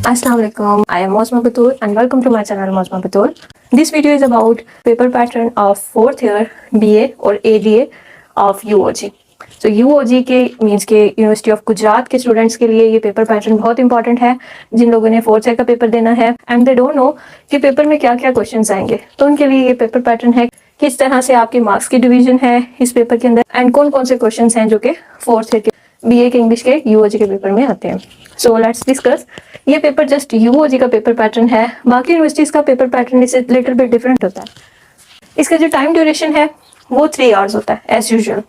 Assalamualaikum. I am Mosma Batul and welcome to my channel Mosma Batul. This video is about paper pattern of 4th year BA or ADA of UOG. So UOG के means के university of Gujarat के students के लिए ये paper pattern बहुत important है जिन लोगों ने 4th ईयर का पेपर देना है एंड दे डोंट नो कि पेपर में क्या क्या क्वेश्चंस आएंगे, तो उनके लिए ये पेपर पैटर्न है किस तरह से आपके मार्क्स की डिवीजन है इस पेपर के अंदर एंड कौन कौन से क्वेश्चंस हैं जो कि 4th ईयर के BA के इंग्लिश के UOG के पेपर में आते हैं. So let's discuss. ये पेपर जस्ट UOG का पेपर पैटर्न है, बाकी यूनिवर्सिटीज का पेपर पैटर्न इससे लिटिल बिट डिफरेंट होता है. इसका जो टाइम ड्यूरेशन है वो 3 आवर्स होता है as usual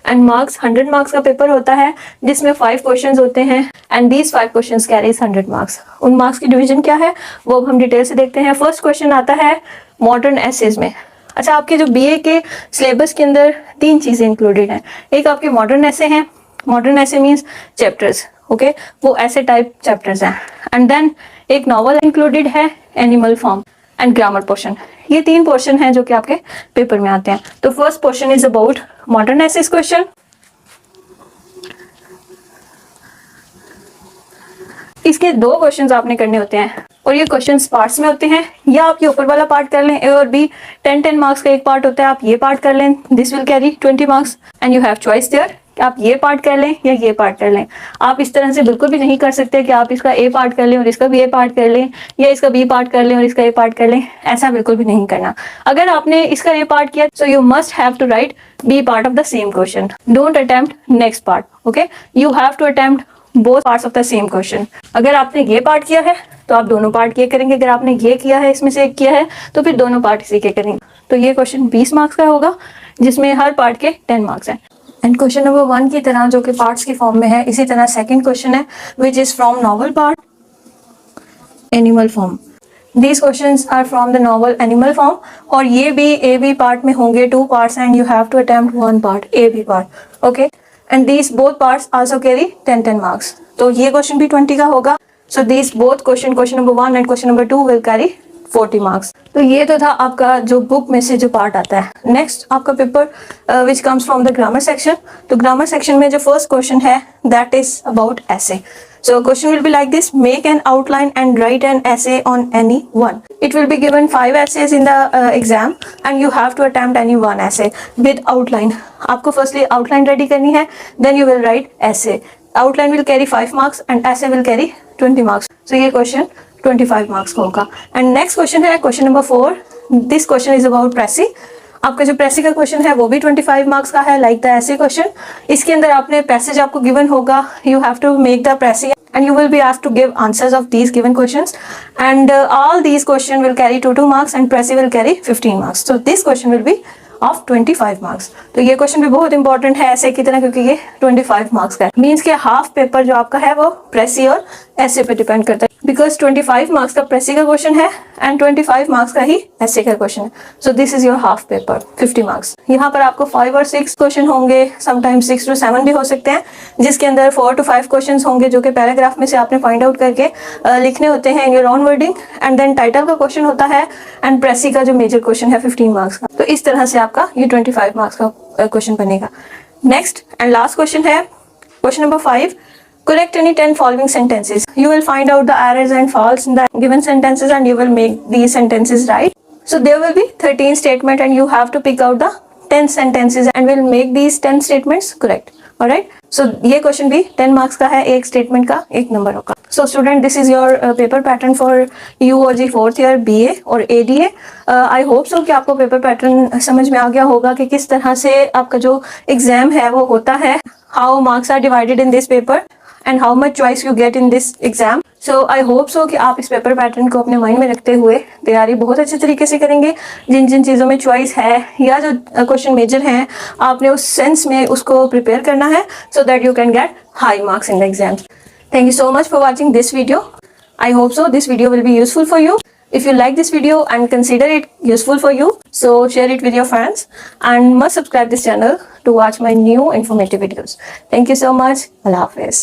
and marks 100 marks का पेपर होता है जिसमें 5 क्वेश्चंस होते हैं and these 5 questions carries 100 marks. उन मार्क्स की डिवीजन क्या है वो अब हम डिटेल से देखते हैं. फर्स्ट क्वेश्चन आता है मॉडर्न एसेज में. अच्छा, आपके जो BA के सिलेबस के अंदर 3 चीजें इंक्लूडेड हैं. एक आपके मॉडर्न ऐसे हैं, मॉडर्न ऐसे मीन्स चैप्टर्स, ओके, वो ऐसे टाइप चैप्टर्स हैं. एंड देन एक नॉवल इंक्लूडेड है, animal form and grammar portion. ये 3 पोर्शन हैं जो कि आपके पेपर में आते हैं. तो first portion is about modern essays question. इसके 2 क्वेश्चंस आपने करने होते हैं और ये क्वेश्चंस पार्ट्स में होते हैं. या आप ये ऊपर वाला पार्ट कर लें, A और B 10 मार्क्स का एक पार्ट होता है, आप ये पार्ट कर लें, this will carry 20 marks and you have choice there कि आप ये पार्ट कर लें या ये पार्ट कर लें. आप इस तरह से बिल्कुल भी नहीं कर सकते कि आप इसका A पार्ट कर लें और इसका भी A पार्ट कर लें या इसका B पार्ट कर लें और इसका A पार्ट कर लें. ऐसा बिल्कुल भी नहीं करना. अगर आपने इसका A पार्ट किया so you must have to write B part of the same question. Don't attempt next part, okay. You have to attempt both parts of the same question. अगर आपने ये पार्ट किया है तो आप दोनों पार्ट ये करेंगे, अगर आपने ये किया है इसमें से एक किया है तो फिर दोनों पार्ट इसी के करेंगे. तो ये क्वेश्चन 20 मार्क्स का होगा जिसमें हर पार्ट के 10 मार्क्स हैं. एंड क्वेश्चन नंबर 1 की तरह जो कि पार्ट्स की फॉर्म में है, इसी तरह सेकंड क्वेश्चन है which is from novel part animal form. These questions are from the novel Animal Farm और ये भी A-B पार्ट में होंगे 2 parts and you have to attempt 1 part A-B part, okay. And these both parts also carry 10 marks. तो ये question भी 20 का होगा. So these both question number 1 and question number 2 will carry 40 marks. तो ये तो था आपका जो बुक में से जो पार्ट आता है. नेक्स्ट आपका paper which comes from the grammar section. तो ग्रामर सेक्शन में जो फर्स्ट क्वेश्चन है दैट इज अबाउट ऐसे. So question will be like this: make an outline and write an essay on any one. It will be given 5 essays in the exam and you have to attempt any one essay with outline. आपको firstly outline ready करनी है, then you will write essay. Outline will carry 5 marks and essay will carry 20 marks. So ये question 25 marks का होगा. And next question है question number 4. This question is about precis. आपका जो प्रेसी का क्वेश्चन है वो भी 25 मार्क्स का है लाइक द ऐसे क्वेश्चन. इसके अंदर आपने पैसेज आपको गिवन होगा, you have to make the precis and you will be asked to give answers of these given questions and all these questions will carry 2 marks and Pressy will carry 15 marks. So this question will be of 25 marks. तो ये question भी बहुत important है ऐसे की तरह क्योंकि ये 25 मार्क्स का है. मीन्स के हाफ पेपर जो आपका है वो प्रेसी और ऐसे पे डिपेंड करता है बिकॉज 25 मार्क्स का प्रेसी का क्वेश्चन है एंड 25 मार्क्स का ही ऐसे का क्वेश्चन है. So this is your half paper 50 marks. यहाँ पर आपको 5 और 6 क्वेश्चन होंगे, समटाइम्स 6 to 7 भी हो सकते हैं जिसके अंदर 4 to 5 क्वेश्चन होंगे जो कि पैराग्राफ में से आपने फाइंड आउट करके लिखने होते हैं in your own wording. And then title का क्वेश्चन होता है एंड प्रेसी का जो मेजर क्वेश्चन है 15 मार्क्स का. तो इस तरह से आपका ये 25 मार्क्स का क्वेश्चन बनेगा. नेक्स्ट एंड लास्ट क्वेश्चन है question number 5. Correct any 10 following sentences. You will find out the errors and faults in the given sentences and you will make these sentences right. So there will be 13 statements and you have to pick out the 10 sentences and will make these 10 statements correct. Alright. So ये question भी 10 marks का है, एक statement का 1 number होगा. So student, this is your paper pattern for UOG 4th year BA और ADA. I hope so कि आपको पेपर पैटर्न समझ में आ गया होगा कि किस तरह से आपका जो एग्जाम है वो होता है. How marks are divided in this paper and how much choice you get in this exam. So I hope so कि आप इस पेपर पैटर्न को अपने माइंड में रखते हुए तैयारी बहुत अच्छे तरीके से करेंगे. जिन जिन चीज़ों में चॉइस है या जो क्वेश्चन मेजर हैं आपने उस सेंस में उसको प्रिपेयर करना है so that you can get high marks in the exams. Thank you so much for watching this video. I hope so this video will be useful for you. If you like this video and consider it useful for you, so share it with your friends and must subscribe this channel to watch my new informative videos. Thank you so much. Allah Hafiz.